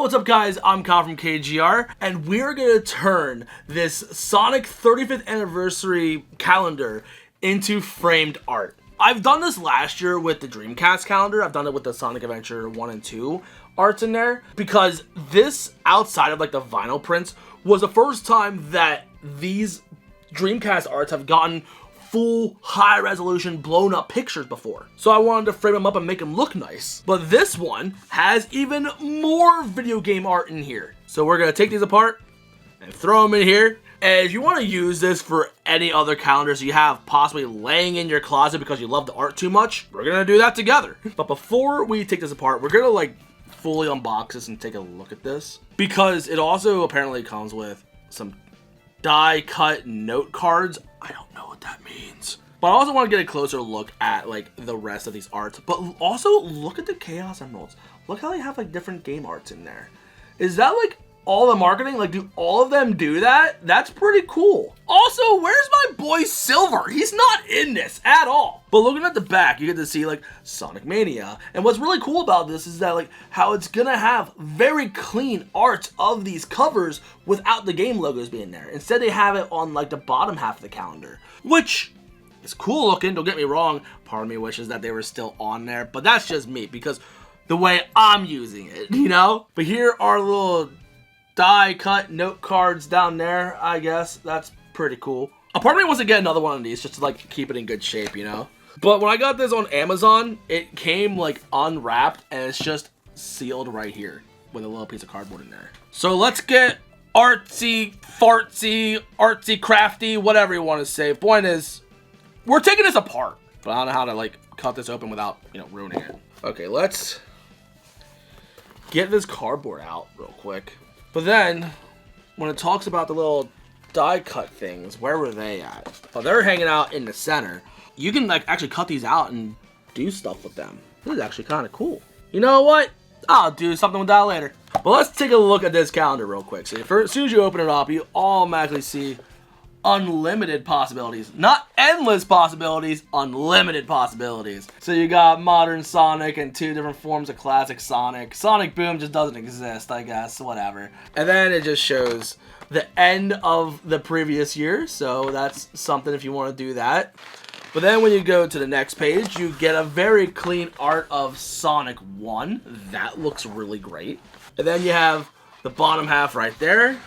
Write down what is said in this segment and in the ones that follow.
what's up guys, I'm Kyle from KGR, and we're gonna turn this Sonic 35th anniversary calendar into framed art. I've done this last year with the Dreamcast calendar. I've done it with the Sonic Adventure 1 and 2 arts in there, because this, outside of like the vinyl prints, was the first time that these Dreamcast arts have gotten full high resolution blown up pictures before. So I wanted to frame them up and make them look nice. But this one has even more video game art in here. So we're gonna take these apart and throw them in here. And if you want to use this for any other calendars you have possibly laying in your closet because you love the art too much, we're gonna do that together. But before we take this apart, we're gonna like fully unbox this and take a look at this, because it also apparently comes with some die cut note cards. I don't know what that means, but I also want to get a closer look at like the rest of these arts. But also look at the Chaos Emeralds. Look how they have like different game arts in there. Is that like all the marketing? Like, do all of them do that? That's pretty cool. Also, where's my boy Silver? He's not in this at all. But looking at the back, you get to see like Sonic Mania. And what's really cool about this is that like how it's gonna have very clean art of these covers without the game logos being there. Instead, they have it on like the bottom half of the calendar, which is cool looking, don't get me wrong. Part of me wishes that they were still on there, but that's just me because the way I'm using it, you know? But here are little die cut note cards down there. I guess that's pretty cool. A part of me wants to get another one of these just to like keep it in good shape, you know? But when I got this on Amazon, it came like unwrapped and it's just sealed right here with a little piece of cardboard in there. So let's get artsy, fartsy, artsy, crafty, whatever you want to say. Point is, we're taking this apart, but I don't know how to like cut this open without, you know, ruining it. Okay, let's get this cardboard out real quick. But then, when it talks about the little die cut things, where were they at? Oh, they're hanging out in the center. You can like actually cut these out and do stuff with them. This is actually kind of cool. You know what? I'll do something with that later. But let's take a look at this calendar real quick. So as soon as you open it up, you automatically see unlimited possibilities. Not endless possibilities, unlimited possibilities. So you got modern Sonic and two different forms of classic Sonic. Sonic Boom just doesn't exist, I guess, whatever. And then it just shows the end of the previous year, so that's something if you want to do that. But then when you go to the next page, you get a very clean art of Sonic 1. That looks really great. And then you have the bottom half right there.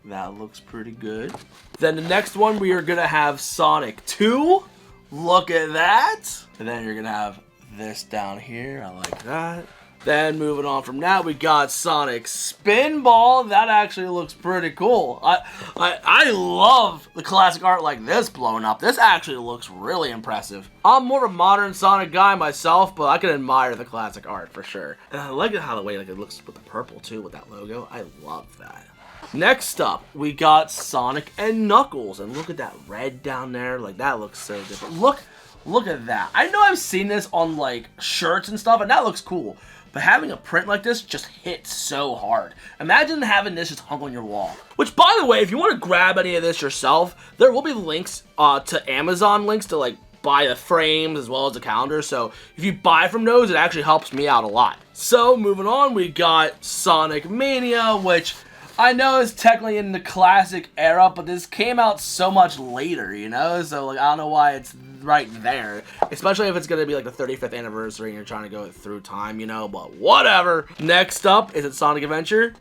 That looks pretty good. Then the next one, we are going to have Sonic 2. Look at that. And then you're going to have this down here. I like that. Then moving on from that, we got Sonic Spinball. That actually looks pretty cool. I love the classic art like this blown up. This actually looks really impressive. I'm more of a modern Sonic guy myself, but I can admire the classic art for sure. And I like how the way like it looks with the purple too with that logo. I love that. Next up, we got Sonic and Knuckles. And look at that red down there. Like, that looks so different. Look at that. I know I've seen this on, like, shirts and stuff, and that looks cool. But having a print like this just hits so hard. Imagine having this just hung on your wall. Which, by the way, if you want to grab any of this yourself, there will be links to Amazon links to, like, buy the frames as well as the calendar. So if you buy from those, it actually helps me out a lot. So, moving on, we got Sonic Mania, which I know it's technically in the classic era, but this came out so much later, you know? So, like, I don't know why it's right there. Especially if it's going to be, like, the 35th anniversary and you're trying to go through time, you know? But whatever. Next up, is it Sonic Adventure?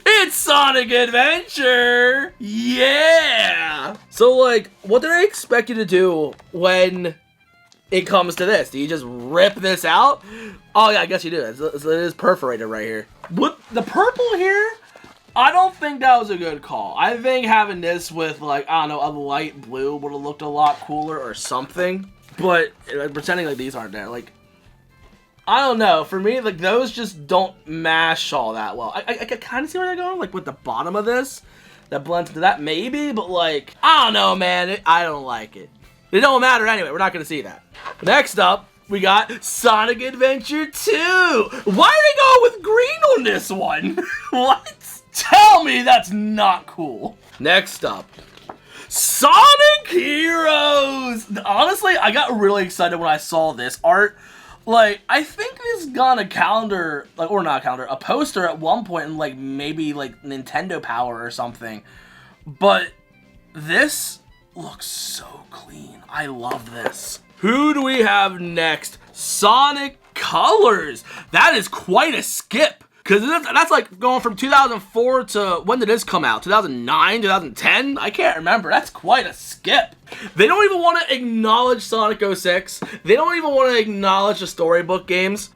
It's Sonic Adventure! Yeah! So, like, what do they expect you to do when it comes to this? Do you just rip this out? Oh, yeah, I guess you do. It is perforated right here. What? The purple here? I don't think that was a good call. I think having this with, like, I don't know, a light blue would have looked a lot cooler or something. But, like, pretending like these aren't there, like, I don't know. For me, like, those just don't mash all that well. I kind of see where they're going, like, with the bottom of this. That blends into that, maybe, but, like, I don't know, man. I don't like it. It don't matter anyway. We're not going to see that. Next up, we got Sonic Adventure 2. Why are they going with green on this one? What? Tell me that's not cool. Next up, Sonic Heroes. Honestly, I got really excited when I saw this art. Like, I think this got a calendar, like, or not a calendar, a poster at one point in, like, maybe, like, Nintendo Power or something. But this looks so clean. I love this. Who do we have next? Sonic Colors. That is quite a skip. Because that's like going from 2004 to, when did this come out? 2009, 2010? I can't remember. That's quite a skip. They don't even want to acknowledge Sonic 06. They don't even want to acknowledge the storybook games.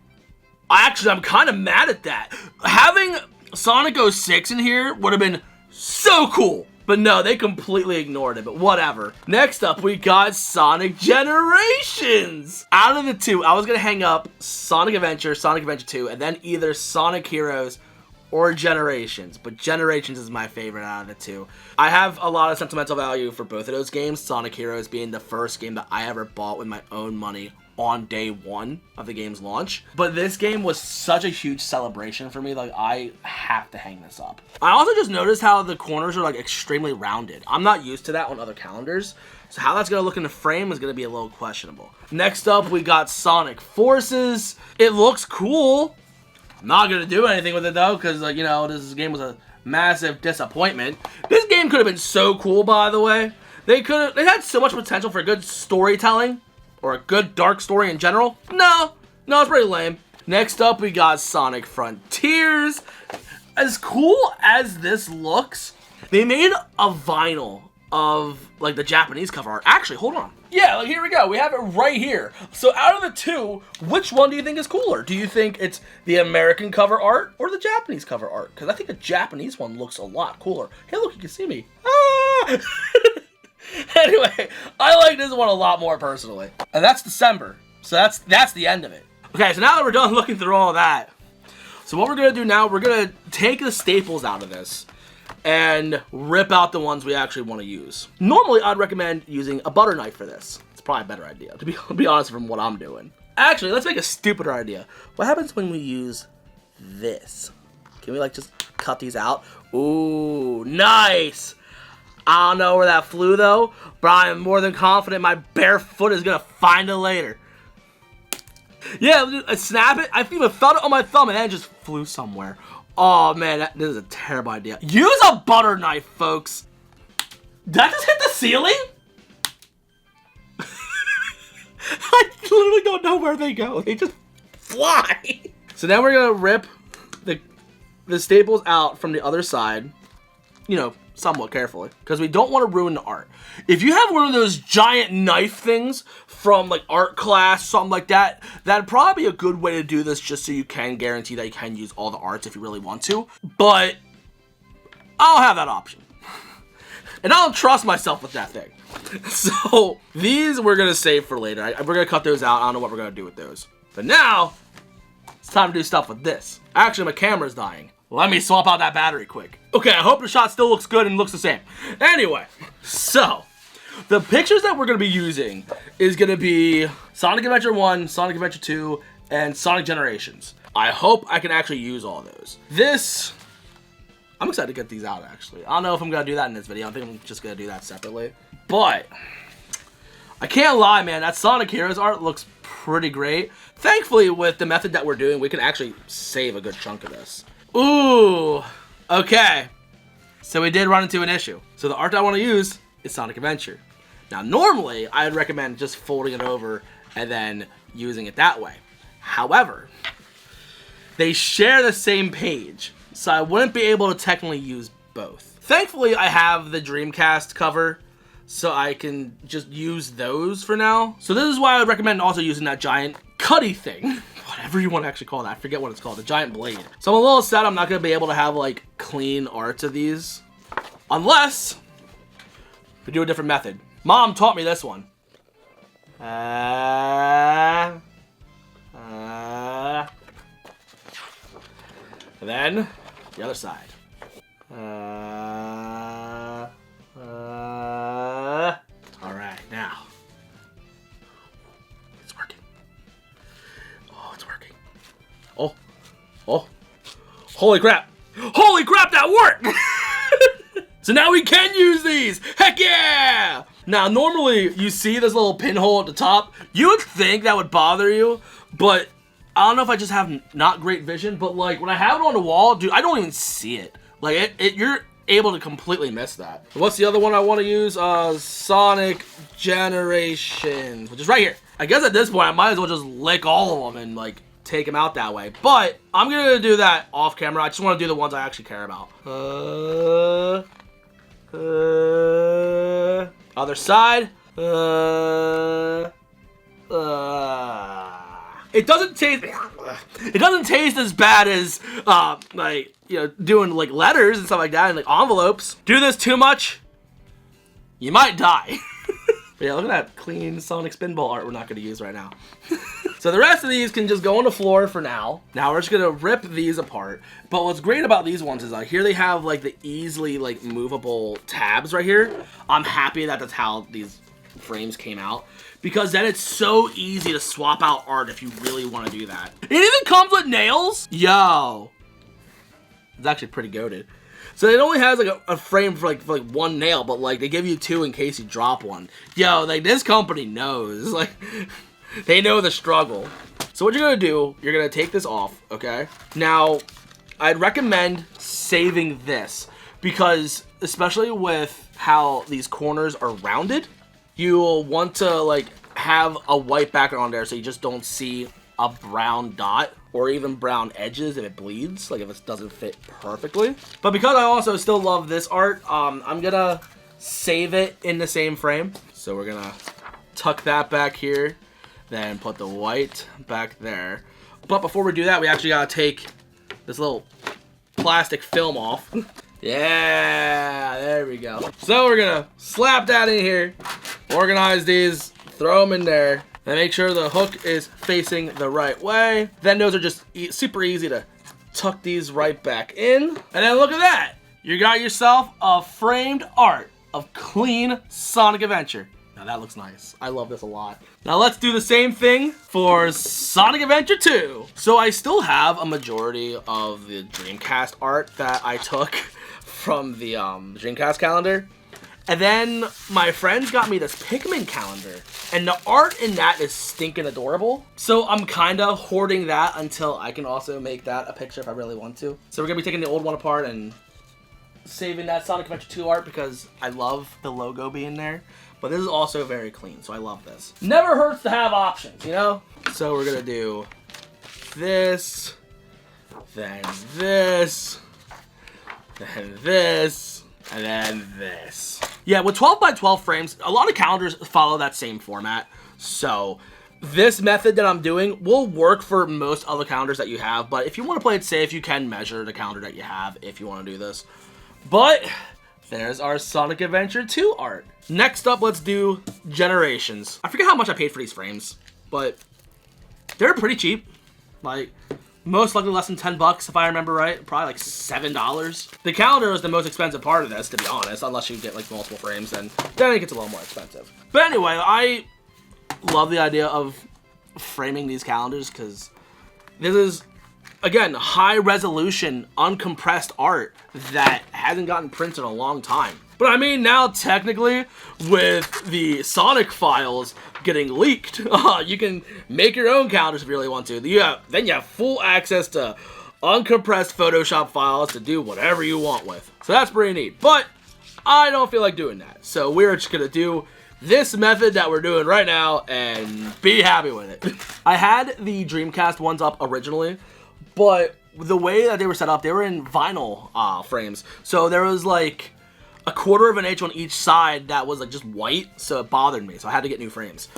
I'm kind of mad at that. Having Sonic 06 in here would have been so cool. But no, they completely ignored it, but whatever. Next up, we got Sonic Generations. Out of the two, I was going to hang up Sonic Adventure 2, and then either Sonic Heroes or Generations. But Generations is my favorite out of the two. I have a lot of sentimental value for both of those games, Sonic Heroes being the first game that I ever bought with my own money on day one of the game's launch. But this game was such a huge celebration for me, like I have to hang this up. I also just noticed how the corners are like extremely rounded. I'm not used to that on other calendars, so how that's gonna look in the frame is gonna be a little questionable. Next up, we got Sonic Forces. It looks cool. I'm not gonna do anything with it though, because like, you know, this game was a massive disappointment. This game could have been so cool, by the way. They had so much potential for good storytelling, or a good dark story in general. No, it's pretty lame. Next up, we got Sonic Frontiers. As cool as this looks, they made a vinyl of like the Japanese cover art. Actually, hold on. Yeah, like here we go. We have it right here. So out of the two, which one do you think is cooler? Do you think it's the American cover art or the Japanese cover art? Because I think the Japanese one looks a lot cooler. Hey, look, you can see me. Ah! Anyway, I like this one a lot more personally. And that's December. So that's the end of it. Okay, so now that we're done looking through all that, so what we're going to do now, we're going to take the staples out of this and rip out the ones we actually want to use. Normally, I'd recommend using a butter knife for this. It's probably a better idea, to be honest, from what I'm doing. Actually, let's make a stupider idea. What happens when we use this? Can we like just cut these out? Ooh, nice! I don't know where that flew though, but I am more than confident my bare foot is gonna find it later. Yeah, I snap it. I even felt it on my thumb and then it just flew somewhere. Oh man, this is a terrible idea. Use a butter knife, folks. Did that just hit the ceiling? I literally don't know where they go. They just fly. So now we're gonna rip the staples out from the other side. You know, somewhat carefully, because we don't want to ruin the art. If you have one of those giant knife things from like art class, something like that, that'd probably be a good way to do this, just so you can guarantee that you can use all the arts if you really want to. But I don't have that option. And I don't trust myself with that thing. So these we're going to save for later. We're going to cut those out. I don't know what we're going to do with those. But now it's time to do stuff with this. Actually, my camera's dying. Let me swap out that battery quick. Okay, I hope the shot still looks good and looks the same. Anyway, so the pictures that we're going to be using is going to be Sonic Adventure 1, Sonic Adventure 2, and Sonic Generations. I hope I can actually use all those. I'm excited to get these out, actually. I don't know if I'm going to do that in this video. I think I'm just going to do that separately. But I can't lie, man. That Sonic Heroes art looks pretty great. Thankfully, with the method that we're doing, we can actually save a good chunk of this. Ooh, okay. So we did run into an issue. So the art I want to use is Sonic Adventure. Now, normally, I'd recommend just folding it over and then using it that way. However, they share the same page, so I wouldn't be able to technically use both. Thankfully, I have the Dreamcast cover, so I can just use those for now. So this is why I would recommend also using that giant cutty thing. Whatever you want to actually call that. I forget what it's called. A giant blade. So I'm a little sad I'm not going to be able to have, like, clean arts of these. Unless we do a different method. Mom taught me this one. And then the other side. Alright, now. It's working. Oh, it's working. Oh. Holy crap. Holy crap, that worked! So now we can use these! Heck yeah! Now, normally, you see this little pinhole at the top. You would think that would bother you, But I don't know if I just have not great vision, but like when I have it on the wall, dude, I don't even see it. Like you're able to completely miss that. What's the other one I want to use? Sonic Generations, which is right here. I guess at this point I might as well just lick all of them and like take them out that way. But I'm gonna do that off camera. I just want to do the ones I actually care about. Other side. It doesn't taste. It doesn't taste as bad as like, you know, doing like letters and stuff like that and like envelopes. Do this too much, you might die. But yeah, look at that clean Sonic Spinball art we're not going to use right now. So the rest of these can just go on the floor for now. Now we're just going to rip these apart. But what's great about these ones is like here they have like the easily like movable tabs right here. I'm happy that that's how these frames came out, because then it's so easy to swap out art if you really want to do that. It even comes with nails. Yo, it's actually pretty goated. So it only has like a frame for like one nail, but like they give you two in case you drop one. Yo, like this company knows, like they know the struggle. So what you're gonna do, you're gonna take this off, okay? Now, I'd recommend saving this because especially with how these corners are rounded, you'll want to like have a white background on there so you just don't see a brown dot or even brown edges if it bleeds, like if it doesn't fit perfectly. But because I also still love this art, I'm gonna save it in the same frame. So we're gonna tuck that back here, then put the white back there. But before we do that, we actually gotta take this little plastic film off. Yeah, there we go. So we're gonna slap that in here, organize these, throw them in there, and make sure the hook is facing the right way. Then those are just super easy to tuck these right back in. And then look at that. You got yourself a framed art of clean Sonic Adventure. Now that looks nice. I love this a lot. Now let's do the same thing for Sonic Adventure 2. So I still have a majority of the Dreamcast art that I took from the Dreamcast calendar. And then my friends got me this Pikmin calendar, and the art in that is stinking adorable. So I'm kind of hoarding that until I can also make that a picture if I really want to. So we're gonna be taking the old one apart and saving that Sonic Adventure 2 art because I love the logo being there. But this is also very clean, so I love this. Never hurts to have options, you know? So we're gonna do this, then this, then this, and then this. Yeah, with 12 by 12 frames, a lot of calendars follow that same format. So this method that I'm doing will work for most other calendars that you have. But if you want to play it safe, you can measure the calendar that you have if you want to do this. But there's our Sonic Adventure 2 art. Next up, let's do Generations. I forget how much I paid for these frames, but they're pretty cheap. Like, most likely less than 10 bucks if I remember right. Probably like $7. The calendar is the most expensive part of this, to be honest, unless you get like multiple frames, then it gets a little more expensive. But anyway, I love the idea of framing these calendars because this is, again, high resolution, uncompressed art that hasn't gotten printed in a long time. But I mean, now technically, with the Sonic files getting leaked, you can make your own calendars if you really want to. Then you have full access to uncompressed Photoshop files to do whatever you want with. So that's pretty neat. But I don't feel like doing that. So we're just going to do this method that we're doing right now and be happy with it. I had the Dreamcast ones up originally, but the way that they were set up, they were in vinyl frames. So there was like a 1/4 of an inch on each side that was like just white, so it bothered me, so I had to get new frames.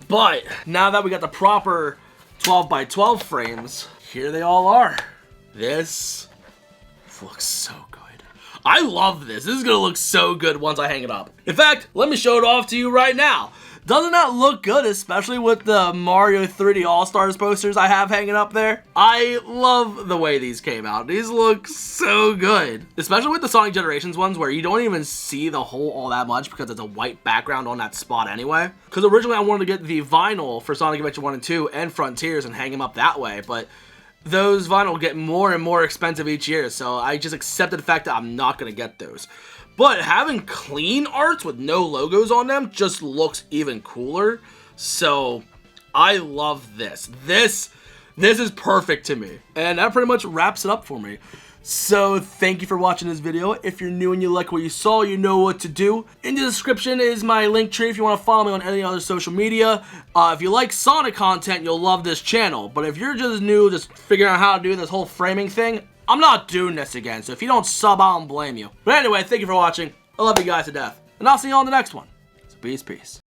But now that we got the proper 12 by 12 frames, here they all are. This looks so good. I love this. This is gonna look so good once I hang it up. In fact, let me show it off to you right now. Doesn't that look good, especially with the Mario 3D All-Stars posters I have hanging up there? I love the way these came out. These look so good. Especially with the Sonic Generations ones where you don't even see the hole all that much because it's a white background on that spot anyway. Because originally I wanted to get the vinyl for Sonic Adventure 1 and 2 and Frontiers and hang them up that way, but those vinyl get more and more expensive each year, so I just accepted the fact that I'm not going to get those. But having clean arts with no logos on them just looks even cooler. So I love this. This is perfect to me. And that pretty much wraps it up for me. So thank you for watching this video. If you're new and you like what you saw, you know what to do. In the description is my link tree if you want to follow me on any other social media. If you like Sonic content, you'll love this channel. But if you're just new, just figuring out how to do this whole framing thing, I'm not doing this again. So if you don't sub, I don't blame you. But anyway, thank you for watching. I love you guys to death. And I'll see you on the next one. So peace.